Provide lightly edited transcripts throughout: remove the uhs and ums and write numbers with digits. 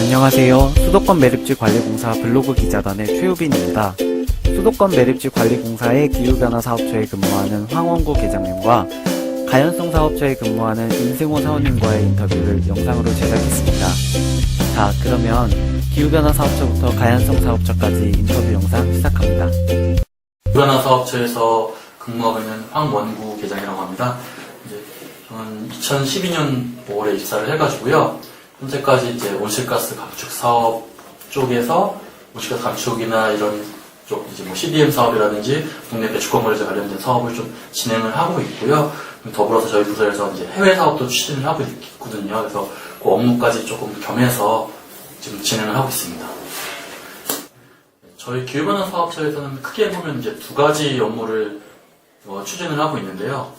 안녕하세요. 수도권 매립지 관리공사 블로그 기자단의 최우빈입니다. 수도권 매립지 관리공사의 기후변화 사업처에 근무하는 황원구 계장님과 가연성 사업처에 근무하는 임승호 사원님과의 인터뷰를 영상으로 제작했습니다. 자, 그러면 기후변화 사업처부터 가연성 사업처까지 인터뷰 영상 시작합니다. 기후변화 사업처에서 근무하고 있는 황원구 계장이라고 합니다. 이제 저는 2012년 5월에 입사를 해가지고요. 현재까지 이제 온실가스 감축 사업 쪽에서 온실가스 감축이나 이런 쪽 이제 뭐 CDM 사업이라든지 동네 배축 건물에 관련된 사업을 좀 진행을 하고 있고요. 더불어서 저희 부서에서 이제 해외 사업도 추진을 하고 있거든요. 그래서 그 업무까지 조금 겸해서 지금 진행을 하고 있습니다. 저희 기후변화 사업처에서는 크게 보면 이제 두 가지 업무를 추진을 하고 있는데요.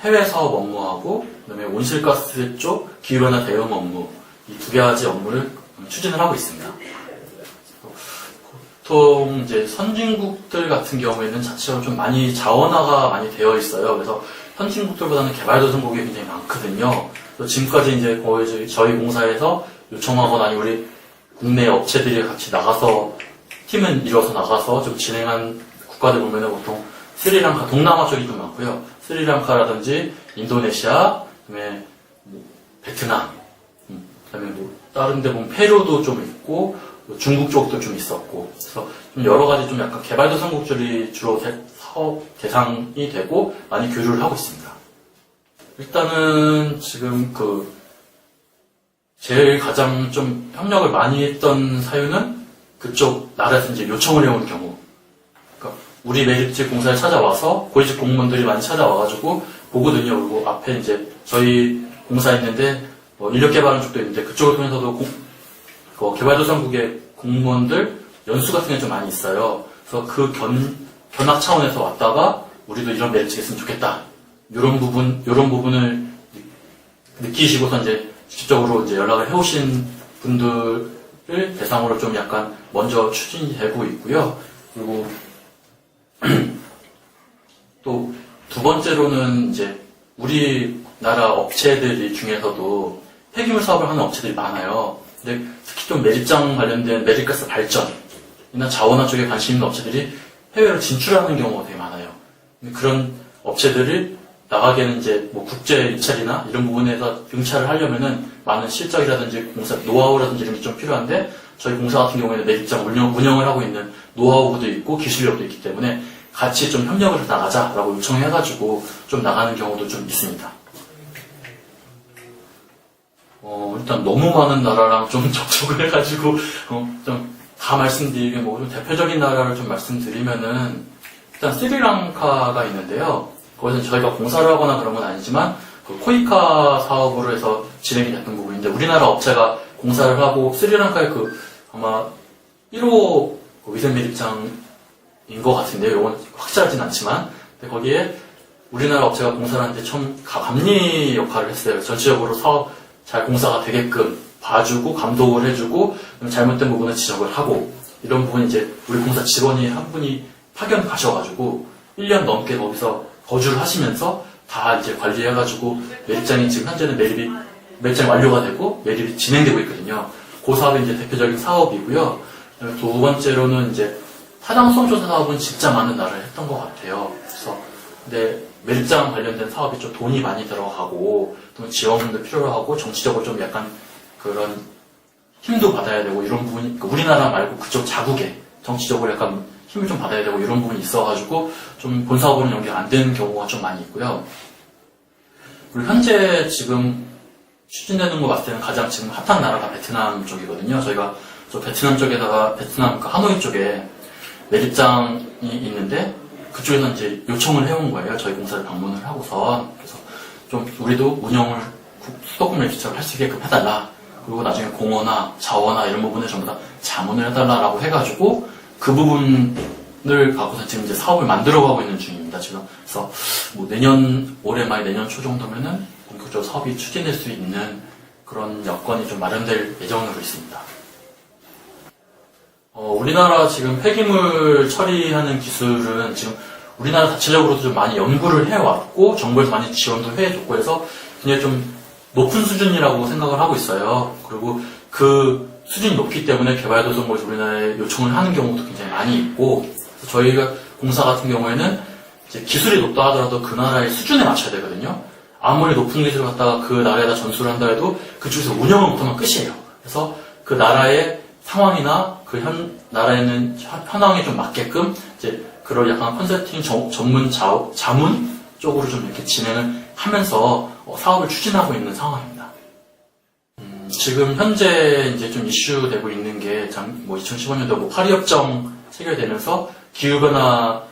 해외 사업 업무하고 그다음에 온실가스 쪽 기후변화 대응 업무 이 두 가지 업무를 추진을 하고 있습니다. 보통 이제 선진국들 같은 경우에는 자체로 좀 많이 자원화가 많이 되어 있어요. 그래서 선진국들보다는 개발도상국이 굉장히 많거든요. 그래서 지금까지 이제 거의 저희 공사에서 요청하거나 아니 우리 국내 업체들이 같이 나가서 팀은 이뤄서 나가서 좀 진행한 국가들 보면은 보통 스리랑카 동남아 쪽이 좀 많고요. 스리랑카라든지 인도네시아, 그다음에 베트남, 그다음에 다른 데 보면 페루도 좀 있고 중국 쪽도 좀 있었고, 그래서 좀 여러 가지 좀 약간 개발도상국들이 주로 사업 대상이 되고 많이 교류를 하고 있습니다. 일단은 지금 제일 가장 좀 협력을 많이 했던 사유는 그쪽 나라에서 이제 요청을 해온 경우. 그러니까 우리 매립지 공사에 찾아와서 고위직 공무원들이 많이 찾아와가지고 보거든요. 그리고 앞에 이제 저희 공사 있는데 인력 개발하는 쪽도 있는데 그쪽을 통해서도 개발도상국의 공무원들 연수 같은 게 좀 많이 있어요. 그래서 그 견학 차원에서 왔다가 우리도 이런 매립지가 있으면 좋겠다. 이런 부분을 느끼시고서 이제 직접적으로 이제 연락을 해오신 분들을 대상으로 좀 약간 먼저 추진이 되고 있고요. 그리고 또 두 번째로는 이제 우리나라 업체들 중에서도 폐기물 사업을 하는 업체들이 많아요. 근데 특히 좀 매립장 관련된 매립가스 발전이나 자원화 쪽에 관심 있는 업체들이 해외로 진출하는 경우가 되게 많아요. 그런 업체들이 나가기에는 이제 뭐 국제 입찰이나 이런 부분에서 응찰을 하려면은 많은 실적이라든지 공사 노하우라든지 이런 게 좀 필요한데 저희 공사 같은 경우에는 매립장 운영을 하고 있는 노하우도 있고 기술력도 있기 때문에 같이 좀 협력을 해서 나가자라고 요청해가지고 좀 나가는 경우도 좀 있습니다. 일단 너무 많은 나라랑 좀 접촉을 해가지고 좀 다 말씀드리게 좀 대표적인 나라를 좀 말씀드리면은 일단 스리랑카가 있는데요. 거기서 저희가 공사를 하거나 그런 건 아니지만 코이카 사업으로 해서 진행이 됐던 부분인데 우리나라 업체가 공사를 하고 스리랑카의 아마 1호 위생 매립장인 것 같은데요. 이건 확실하진 않지만 근데 거기에 우리나라 업체가 공사를 하는데 좀 감리 역할을 했어요. 전체적으로 사업 잘 공사가 되게끔 봐주고 감독을 해주고 잘못된 부분을 지적을 하고 이런 부분이 이제 우리 공사 직원이 한 분이 파견 가셔가지고 1년 넘게 거기서 거주를 하시면서 다 이제 관리해가지고 매립장이 지금 현재는 매립장이 완료가 되고 매립이 진행되고 있거든요. 그 사업이 이제 대표적인 사업이고요. 두 번째로는 이제 타당성 조사 사업은 진짜 많은 나라를 했던 것 같아요. 그래서 근데 매립장 관련된 사업이 좀 돈이 많이 들어가고 또 지원도 필요로 하고 정치적으로 좀 약간 그런 힘도 받아야 되고 이런 부분이 우리나라 말고 그쪽 자국에 정치적으로 약간 힘을 좀 받아야 되고 이런 부분이 있어가지고 좀 본 사업으로는 연계가 안 되는 경우가 좀 많이 있고요. 그리고 현재 지금 추진되는 거 봤을 때는 가장 지금 핫한 나라가 베트남 쪽이거든요. 저희가 저 베트남 쪽에다가 베트남 하노이 쪽에 매립장이 있는데 그쪽에서 이제 요청을 해온 거예요. 저희 공사를 방문을 하고서. 그래서 좀 우리도 운영을 수도권 매립장을 할 수 있게끔 해달라. 그리고 나중에 공원화, 자원화 이런 부분에 전부 다 자문을 해달라고 해가지고 그 부분을 갖고서 지금 이제 사업을 만들어가고 있는 중입니다. 지금. 그래서 뭐 올해 말 내년 초 정도면은 본격적으로 사업이 추진될 수 있는 그런 여건이 좀 마련될 예정으로 있습니다. 우리나라 지금 폐기물 처리하는 기술은 지금 우리나라 자체적으로도 좀 많이 연구를 해왔고 정부에서 많이 지원도 해줬고 해서 굉장히 좀 높은 수준이라고 생각을 하고 있어요. 그리고 그 수준이 높기 때문에 개발도상국을 우리나라에 요청을 하는 경우도 굉장히 많이 있고, 그래서 저희가 공사 같은 경우에는 이제 기술이 높다 하더라도 그 나라의 수준에 맞춰야 되거든요. 아무리 높은 기술을 갖다가 그 나라에다 전수를 한다 해도 그쪽에서 운영을 못하면 끝이에요. 그래서 그 나라의 상황이나 그 나라에 있는 현황에 좀 맞게끔 이제 그런 약간 컨설팅 전문 자문 쪽으로 좀 이렇게 진행을 하면서 사업을 추진하고 있는 상황입니다. 지금 현재 이제 좀 이슈되고 있는 게 2015년도 파리협정 체결되면서 기후변화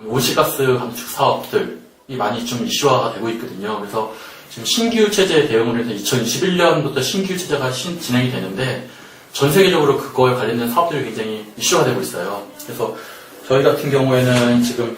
온실가스 감축 사업들이 많이 좀 이슈화가 되고 있거든요. 그래서 지금 신규 체제에 대응을 해서 2021년부터 신규 체제가 진행이 되는데 전 세계적으로 그거에 관련된 사업들이 굉장히 이슈가 되고 있어요. 그래서 저희 같은 경우에는 지금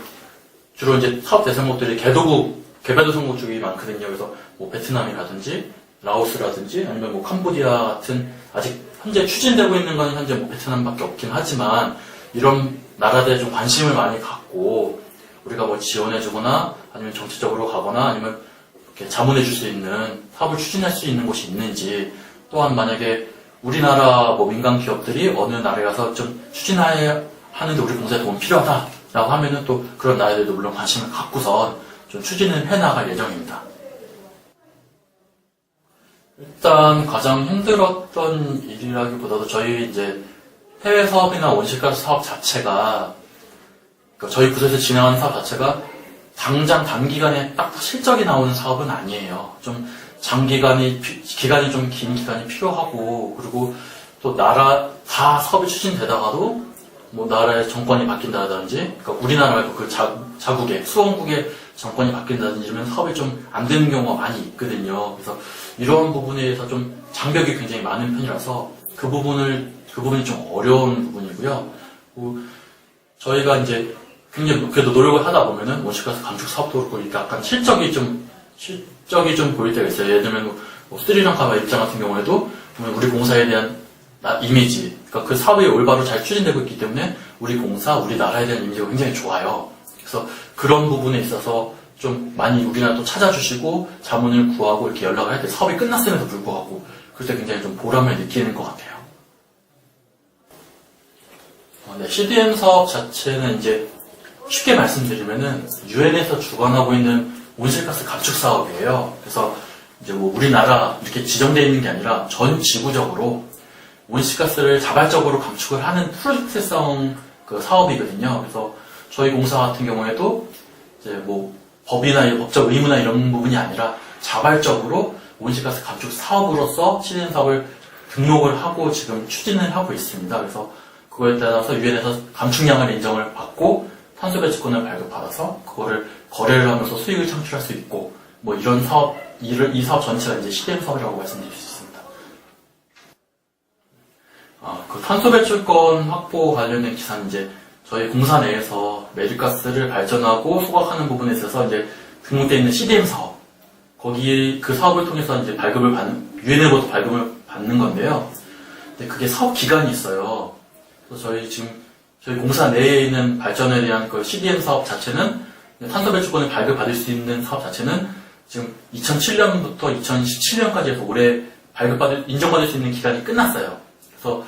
주로 이제 사업 대상국들이 개발도상국 쪽이 많거든요. 그래서 뭐 베트남이라든지 라오스라든지 아니면 뭐 캄보디아 같은 아직 현재 추진되고 있는 건 현재 뭐 베트남밖에 없긴 하지만 이런 나라들에 좀 관심을 많이 갖고 우리가 뭐 지원해주거나 아니면 정치적으로 가거나 아니면 이렇게 자문해줄 수 있는 사업을 추진할 수 있는 곳이 있는지, 또한 만약에 우리나라 뭐 민간 기업들이 어느 나라에 가서 좀 추진해야 하는데 우리 공사에 도움 필요하다라고 하면은 또 그런 나라들도 물론 관심을 갖고선 좀 추진을 해나갈 예정입니다. 일단 가장 힘들었던 일이라기보다도 저희 이제 해외 사업이나 온실가스 사업 자체가, 그러니까 저희 부서에서 진행하는 사업 자체가 당장 단기간에 딱 실적이 나오는 사업은 아니에요. 좀 기간이 좀 긴 기간이 필요하고, 그리고 또 나라 다 사업이 추진되다가도 뭐 나라의 정권이 바뀐다든지, 그러니까 우리나라 말고 그 자국의 수원국의 정권이 바뀐다든지 이러면 사업이 좀 안 되는 경우가 많이 있거든요. 그래서 이런 부분에 대해서 좀 장벽이 굉장히 많은 편이라서 그 부분이 좀 어려운 부분이고요. 저희가 이제 굉장히 그래도 노력을 하다 보면은 온실가스 감축 사업도 그렇고 이렇게 약간 실적이 좀 보일 때가 있어요. 예를 들면 뭐 스리랑카 입장 같은 경우에도 보면 우리 공사에 대한 이미지, 그러니까 그 사업이 올바로 잘 추진되고 있기 때문에 우리 공사, 우리 나라에 대한 이미지가 굉장히 좋아요. 그래서 그런 부분에 있어서 좀 많이 우리나라도 찾아주시고 자문을 구하고 이렇게 연락을 할 때 사업이 끝났음에도 불구하고 그럴 때 굉장히 좀 보람을 느끼는 것 같아요. 네, CDM 사업 자체는 이제 쉽게 말씀드리면은 유엔에서 주관하고 있는 온실가스 감축 사업이에요. 그래서 이제 뭐 우리나라 이렇게 지정되어 있는 게 아니라 전 지구적으로 온실가스를 자발적으로 감축을 하는 프로젝트성 그 사업이거든요. 그래서 저희 공사 같은 경우에도 이제 뭐 법이나 법적 의무나 이런 부분이 아니라 자발적으로 온실가스 감축 사업으로서 CDM 사업을 등록을 하고 지금 추진을 하고 있습니다. 그래서 그거에 따라서 유엔에서 감축량을 인정을 받고 탄소 배출권을 발급받아서 그거를 거래를 하면서 수익을 창출할 수 있고, 뭐 이런 사업, 이 사업 전체가 이제 CDM 사업이라고 말씀드릴 수 있습니다. 그 탄소 배출권 확보 관련된 기사는 이제 저희 공사 내에서 매립가스를 발전하고 소각하는 부분에 있어서 이제 등록되어 있는 CDM 사업, 거기 그 사업을 통해서 이제 유엔으로부터 발급을 받는 건데요. 근데 그게 사업 기간이 있어요. 그래서 저희 공사 내에 있는 발전에 대한 그 CDM 사업 자체는, 탄소 배출권을 발급받을 수 있는 사업 자체는 지금 2007년부터 2017년까지 해서 올해 인정받을 수 있는 기간이 끝났어요. 그래서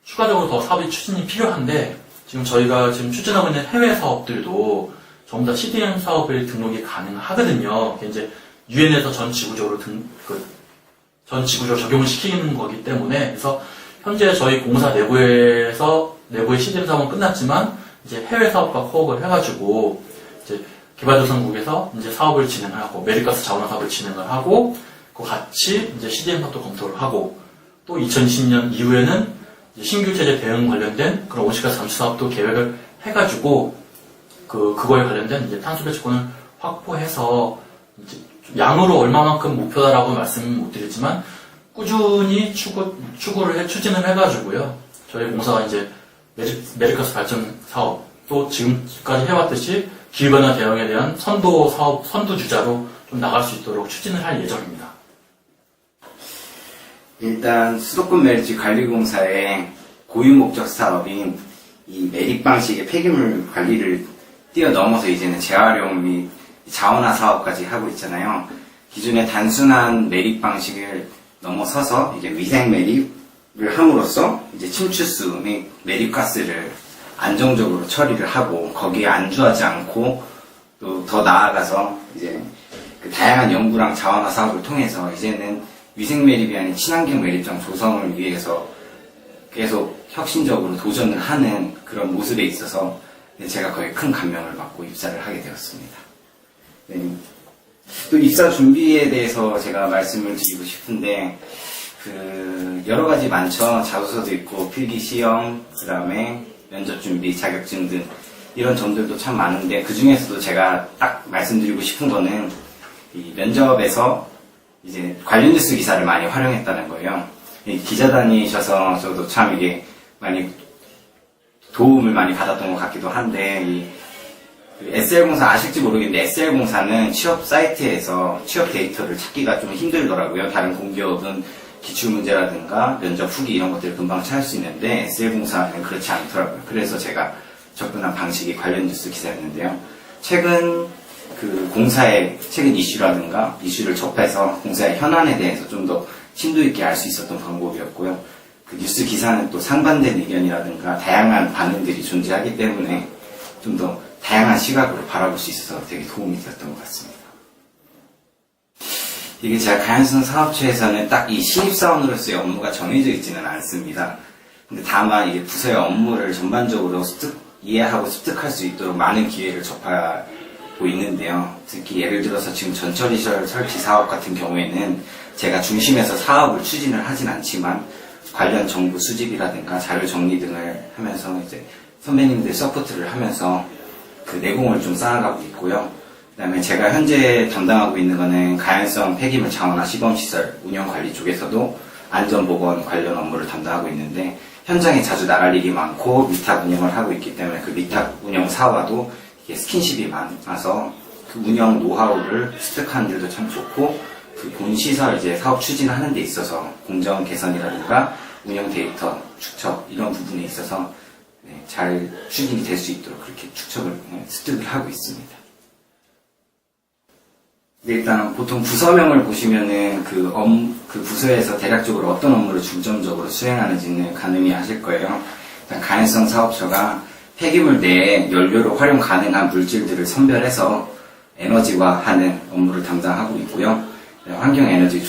추가적으로 더 사업이 추진이 필요한데, 지금 저희가 지금 추진하고 있는 해외 사업들도 전부 다 CDM 사업을 등록이 가능하거든요. 이제 유엔에서 전 지구적으로 적용을 시키는 거기 때문에, 그래서 현재 저희 공사 내부의 CDM 사업은 끝났지만 이제 해외 사업과 코업을 해가지고 이제 개발도상국에서 이제 사업을 진행하고 매립가스 자원화 사업을 진행을 하고 그 같이 이제 CDM 사업도 검토를 하고, 또 2020년 이후에는 이제 신규 체제 대응 관련된 그런 온실가스 감축 사업도 계획을 해가지고 그거에 관련된 이제 탄소 배출권을 확보해서 이제 양으로 얼마만큼 목표다라고 말씀은 못 드리지만 꾸준히 추진을 해가지고요. 저희 공사가 이제 매립가스 발전 사업, 또 지금까지 해왔듯이 기후변화 대응에 대한 선도 주자로 좀 나갈 수 있도록 추진을 할 예정입니다. 일단 수도권 매립지 관리공사의 고유 목적 사업인 이 매립 방식의 폐기물 관리를 뛰어넘어서 이제는 재활용 및 자원화 사업까지 하고 있잖아요. 기존의 단순한 매립 방식을 넘어서서 이제 위생 매립, 함으로써 이제 침투수 및 매립가스를 안정적으로 처리를 하고 거기에 안주하지 않고 또 더 나아가서 이제 그 다양한 연구랑 자원화 사업을 통해서 이제는 위생 매립이 아닌 친환경 매립장 조성을 위해서 계속 혁신적으로 도전을 하는 그런 모습에 있어서 제가 거의 큰 감명을 받고 입사를 하게 되었습니다. 네. 또 입사 준비에 대해서 제가 말씀을 드리고 싶은데 여러 가지 많죠. 자소서도 있고 필기 시험, 그 다음에 면접 준비, 자격증 등 이런 점들도 참 많은데 그 중에서도 제가 딱 말씀드리고 싶은 거는 이 면접에서 이제 관련 뉴스 기사를 많이 활용했다는 거예요. 기자 다니셔서 저도 참 이게 많이 도움을 많이 받았던 것 같기도 한데 SL공사 아실지 모르겠는데 SL공사는 취업 사이트에서 취업 데이터를 찾기가 좀 힘들더라고요. 다른 공기업은 기출문제라든가 면접 후기 이런 것들을 금방 찾을 수 있는데 SL공사는 그렇지 않더라고요. 그래서 제가 접근한 방식이 관련 뉴스 기사였는데요. 최근 그 공사의 최근 이슈라든가 이슈를 접해서 공사의 현안에 대해서 좀 더 심도 있게 알 수 있었던 방법이었고요. 그 뉴스 기사는 또 상반된 의견이라든가 다양한 반응들이 존재하기 때문에 좀 더 다양한 시각으로 바라볼 수 있어서 되게 도움이 되었던 것 같습니다. 이게 제가 가연성 사업체에서는 딱 이 신입사원으로서의 업무가 정해져 있지는 않습니다. 근데 다만 이게 부서의 업무를 전반적으로 이해하고 습득할 수 있도록 많은 기회를 접하고 있는데요. 특히 예를 들어서 지금 전처리설 설치 사업 같은 경우에는 제가 중심에서 사업을 추진을 하진 않지만 관련 정보 수집이라든가 자료 정리 등을 하면서 이제 선배님들 서포트를 하면서 그 내공을 좀 쌓아가고 있고요. 그 다음에 제가 현재 담당하고 있는 거는 가연성 폐기물 자원화 시범시설 운영관리 쪽에서도 안전보건 관련 업무를 담당하고 있는데 현장에 자주 나갈 일이 많고 위탁 운영을 하고 있기 때문에 그 위탁 운영 사와도 이게 스킨십이 많아서 그 운영 노하우를 습득하는 데도 참 좋고 그 본 시설 이제 사업 추진하는 데 있어서 공정 개선이라든가 운영 데이터 축적 이런 부분에 있어서 잘 추진이 될 수 있도록 그렇게 습득을 하고 있습니다. 일단 보통 부서명을 보시면은 그 부서에서 대략적으로 어떤 업무를 중점적으로 수행하는지는 가늠이 하실 거예요. 일단 가연성 사업처가 폐기물 내에 연료로 활용 가능한 물질들을 선별해서 에너지화하는 업무를 담당하고 있고요. 환경에너지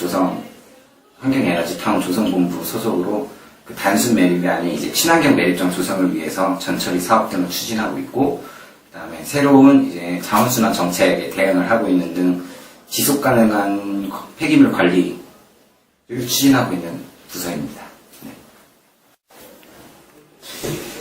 타운 조성본부 소속으로 그 단순 매립이 아닌 이제 친환경 매립장 조성을 위해서 전처리 사업 등을 추진하고 있고, 그다음에 새로운 이제 자원순환 정책에 대응을 하고 있는 등 지속 가능한 폐기물 관리를 추진하고 있는 부서입니다.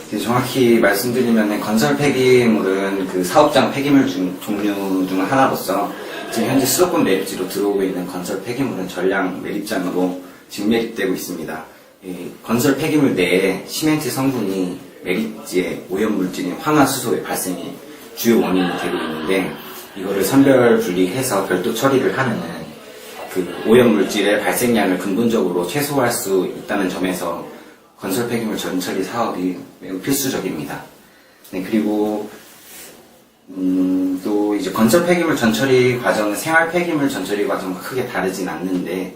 네. 정확히 말씀드리면 건설 폐기물은 그 사업장 폐기물 종류 중 하나로서 지금 현재 수도권 매립지로 들어오고 있는 건설 폐기물은 전량 매립장으로 지금 매립되고 있습니다. 건설 폐기물 내에 시멘트 성분이 매립지의 오염물질인 황화수소의 발생이 주요 원인이 되고 있는데 이거를 선별 분리해서 별도 처리를 하는 그 오염물질의 발생량을 근본적으로 최소화할 수 있다는 점에서 건설 폐기물 전처리 사업이 매우 필수적입니다. 네, 그리고 또 이제 건설 폐기물 전처리 과정은 생활 폐기물 전처리 과정과 크게 다르진 않는데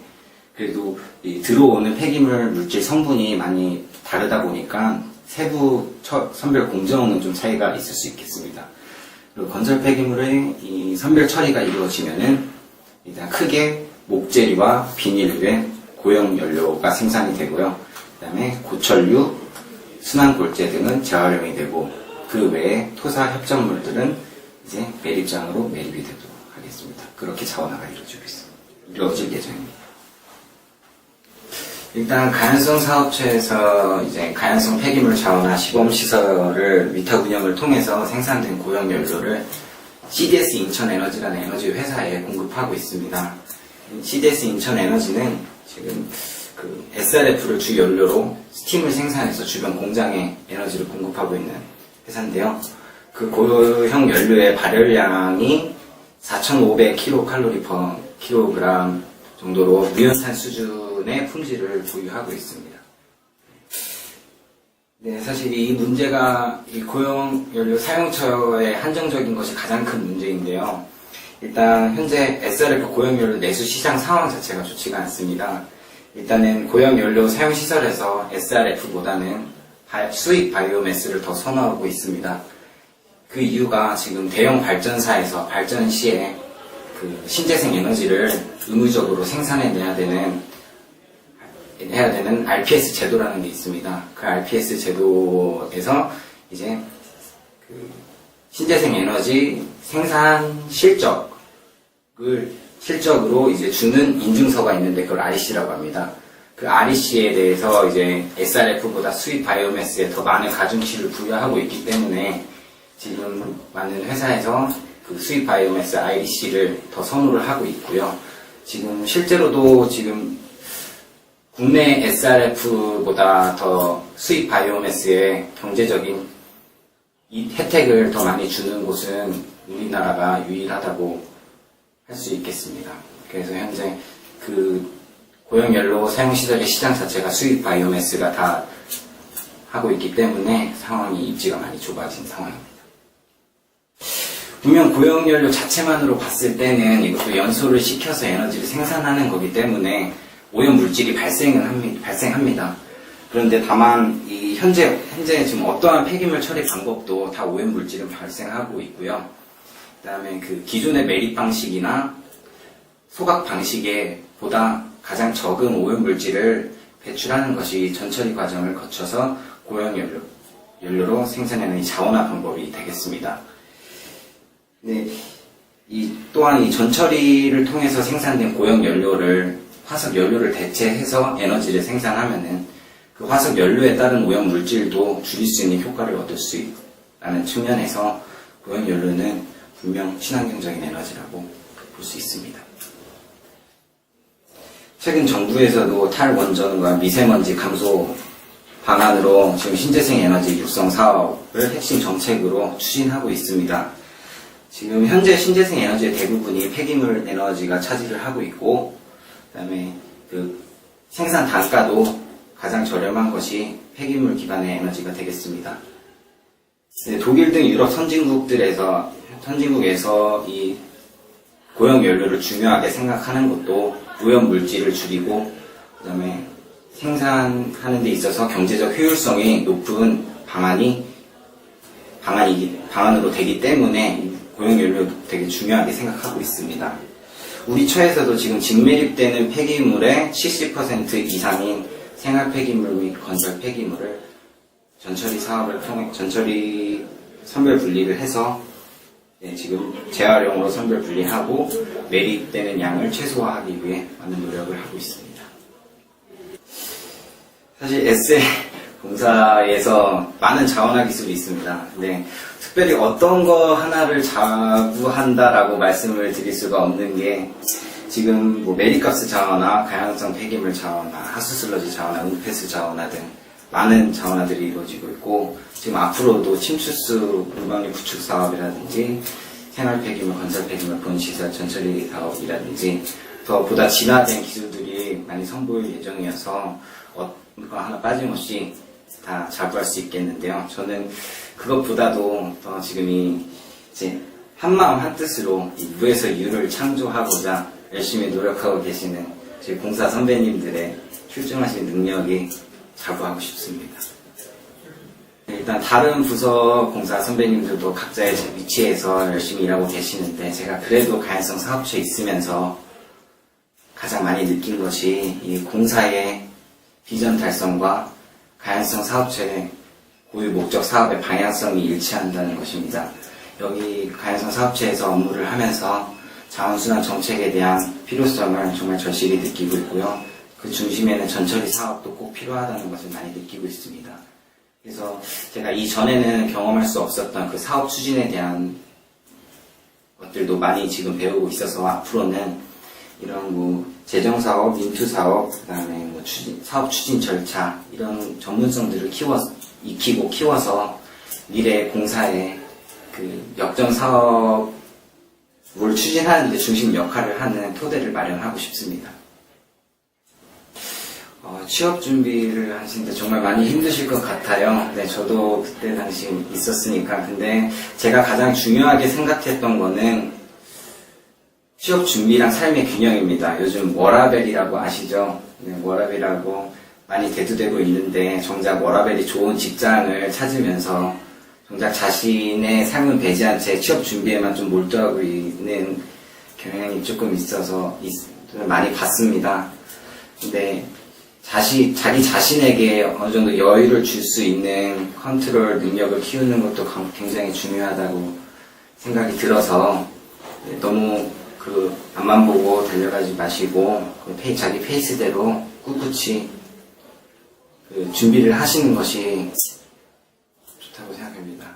그래도 이 들어오는 폐기물 물질 성분이 많이 다르다 보니까 세부 선별 공정은 좀 차이가 있을 수 있겠습니다. 그리고 건설 폐기물의 이 선별 처리가 이루어지면은 일단 크게 목재리와 비닐류의 고형 연료가 생산이 되고요. 그 다음에 고철류, 순환골재 등은 재활용이 되고 그 외에 토사 협정물들은 이제 매립장으로 매립이 되도록 하겠습니다. 그렇게 자원화가 이루어질 예정입니다. 일단 가연성 사업체에서 이제 가연성 폐기물 자원화 시범 시설을 위탁 운영을 통해서 생산된 고형 연료를 CDS 인천에너지라는 에너지 회사에 공급하고 있습니다. CDS 인천에너지는 지금 그 SRF를 주 연료로 스팀을 생산해서 주변 공장에 에너지를 공급하고 있는 회사인데요. 그 고형 연료의 발열량이 4,500kcal/kg 정도로 무연산 수준의 품질을 보유하고 있습니다. 네, 사실 이 문제가 이 고형 연료 사용처에 한정적인 것이 가장 큰 문제인데요. 일단 현재 SRF 고형 연료 내수 시장 상황 자체가 좋지가 않습니다. 일단은 고용연료 사용시설에서 SRF보다는 수입 바이오매스를 더 선호하고 있습니다. 그 이유가 지금 대형 발전사에서 발전 시에 그 신재생 에너지를 의무적으로 생산해내야 되는 RPS 제도라는 게 있습니다. 그 RPS 제도에서 이제 그 신재생 에너지 생산 실적으로 이제 주는 인증서가 있는데 그걸 REC라고 합니다. 그 REC에 대해서 이제 SRF보다 수입 바이오매스에 더 많은 가중치를 부여하고 있기 때문에 지금 많은 회사에서 그 수입 바이오매스 REC를 더 선호를 하고 있고요. 지금 실제로도 지금 국내 SRF보다 더 수입 바이오매스의 경제적인 이 혜택을 더 많이 주는 곳은 우리나라가 유일하다고 할 수 있겠습니다. 그래서 현재 그 고용연료 사용시설의 시장 자체가 수입 바이오매스가 다 하고 있기 때문에 상황이 입지가 많이 좁아진 상황입니다. 분명 고용연료 자체만으로 봤을 때는 이것도 연소를 시켜서 에너지를 생산하는 거기 때문에 오염물질이 발생합니다. 그런데 다만 이 현재 지금 어떠한 폐기물 처리 방법도 다 오염물질은 발생하고 있고요. 그다음에 그 기존의 매립 방식이나 소각 방식에 보다 가장 적은 오염물질을 배출하는 것이 전처리 과정을 거쳐서 고용연료로 생산하는 자원화 방법이 되겠습니다. 네, 또한 이 전처리를 통해서 생산된 고용연료를 화석연료를 대체해서 에너지를 생산하면은 그 화석연료에 따른 오염물질도 줄일 수 있는 효과를 얻을 수 있다는 측면에서 고용연료는 분명 친환경적인 에너지라고 볼 수 있습니다. 최근 정부에서도 탈원전과 미세먼지 감소 방안으로 지금 신재생 에너지 육성 사업을 핵심 정책으로 추진하고 있습니다. 지금 현재 신재생 에너지의 대부분이 폐기물 에너지가 차지를 하고 있고, 그다음에 그 생산 단가도 가장 저렴한 것이 폐기물 기반의 에너지가 되겠습니다. 독일 등 유럽 선진국에서 이 고용연료를 중요하게 생각하는 것도 오염물질을 줄이고 그다음에 생산하는 데 있어서 경제적 효율성이 높은 방안으로 되기 때문에 고용연료도 되게 중요하게 생각하고 있습니다. 우리 처에서도 지금 직매립되는 폐기물의 70% 이상인 생활 폐기물 및 건설 폐기물을 전처리 사업을 통해 전처리 선별 분리를 해서 지금 재활용으로 선별 분리하고 매립되는 양을 최소화하기 위해 많은 노력을 하고 있습니다. 사실 에세 공사에서 많은 자원화 기술이 있습니다. 근데 특별히 어떤 거 하나를 자부한다라고 말씀을 드릴 수가 없는 게 지금 뭐 메리가스 자원화, 가연성 폐기물 자원화, 하수슬러지 자원화, 은폐수 자원화 등 많은 자원화들이 이루어지고 있고 지금 앞으로도 침투수 물방류 구축 사업이라든지 생활 폐기물, 건설 폐기물 본시설 전처리 사업이라든지 더 보다 진화된 기술들이 많이 선보일 예정이어서 이거 하나 빠짐없이 다 자부할 수 있겠는데요. 저는 그것보다도 더 지금이 이제 한마음 한뜻으로 이 무에서 유를 창조하고자 열심히 노력하고 계시는 저희 공사 선배님들의 출중하신 능력이 자부하고 싶습니다. 일단 다른 부서 공사 선배님들도 각자의 위치에서 열심히 일하고 계시는데 제가 그래도 가연성 사업처에 있으면서 가장 많이 느낀 것이 이 공사의 비전 달성과 가연성 사업체의 고유 목적 사업의 방향성이 일치한다는 것입니다. 여기 가연성 사업체에서 업무를 하면서 자원순환 정책에 대한 필요성을 정말 절실히 느끼고 있고요. 그 중심에는 전처리 사업도 꼭 필요하다는 것을 많이 느끼고 있습니다. 그래서 제가 이전에는 경험할 수 없었던 그 사업 추진에 대한 것들도 많이 지금 배우고 있어서 앞으로는 이런 뭐 재정사업, 인투사업, 그 다음에 뭐 사업 추진 절차 이런 전문성들을 익히고 키워서 미래 공사의 그 역전 사업을 추진하는 데 중심 역할을 하는 토대를 마련하고 싶습니다. 취업 준비를 하시는데 정말 많이 힘드실 것 같아요. 네, 저도 그때 당시 있었으니까. 근데 제가 가장 중요하게 생각했던 거는 취업 준비랑 삶의 균형입니다. 요즘 워라밸이라고 아시죠? 네, 워라밸하고 많이 대두되고 있는데 정작 워라밸이 좋은 직장을 찾으면서 정작 자신의 삶을 배제한 채 취업 준비에만 좀 몰두하고 있는 경향이 조금 있어서 많이 봤습니다. 근데 자기 자신에게 어느 정도 여유를 줄 수 있는 컨트롤 능력을 키우는 것도 굉장히 중요하다고 생각이 들어서 너무 앞만 보고 달려가지 마시고 자기 페이스대로 꿋꿋이 준비를 하시는 것이 좋다고 생각합니다.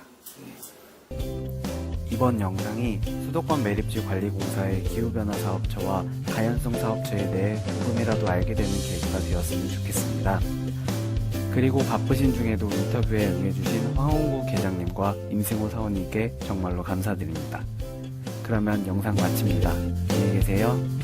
이번 영상이 수도권 매립지 관리공사의 기후변화 사업처와 가연성 사업처에 대해 조금이라도 알게 되는 계기가 되었으면 좋겠습니다. 그리고 바쁘신 중에도 인터뷰에 응해주신 황원구 계장님과 임승호 사원님께 정말로 감사드립니다. 그러면 영상 마칩니다. 안녕히 계세요.